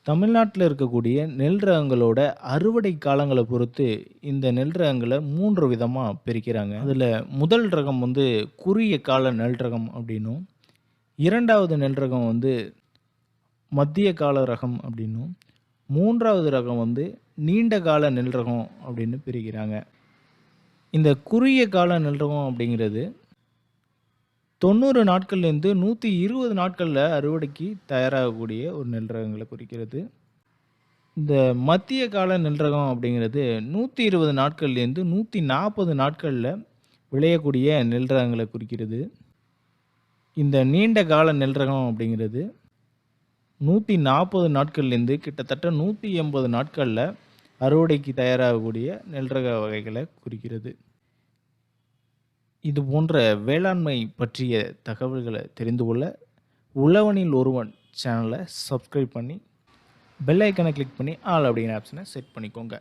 தமிழ்நாட்டில இருக்கக்கூடிய நெல் ரகங்களோட அறுவடை காலங்கள பொறுத்து, இந்த நெல் ரகங்கள 3 விதமா பிரிக்கிறாங்க. அதுல முதல் ரகம் வந்து குறுகிய கால நெல் ரகம் அப்படின்னும், 2வது நெல் ரகம் வந்து மத்திய கால ரகம் அப்படின்னும், 3வது ரகம் வந்து நீண்ட கால நெல் ரகம் அப்படின்னு பிரிக்கிறாங்க. இந்த குறுகிய கால நெல் ரகம் அப்படிங்கிறது 90 நாட்கள்லேருந்து 120 நாட்கள்ல அறுவடைக்கு தயாராகக்கூடிய ஒரு நெல் ரகங்கள குறிக்கிறது. இந்த மத்திய கால நெல் ரகம் அப்படிங்கிறது 120 நாட்கள்லேருந்து 140 நாட்கள்ல விளையக்கூடிய நெல் ரகங்கள குறிக்கிறது. இந்த நீண்ட கால நெல் ரகம் அப்படிங்கிறது 140 நாட்கள்லேருந்து கிட்டத்தட்ட 180 நாட்கள்ல அறுவடைக்கு தயாராகக்கூடிய நெல் ரக வகைகள குறிக்கிறது. இது போன்ற வேளாண்மை பற்றிய தகவல்கள தெரிந்து கொள்ள, உழவனில் ஒருவன் சேனல சப்ஸ்கிரைப் பண்ணி, பெல் ஐகான கிளிக் பண்ணி ஆல் அப்படிங்கிற ஆப்ஷன செட் பண்ணிக்கோங்க.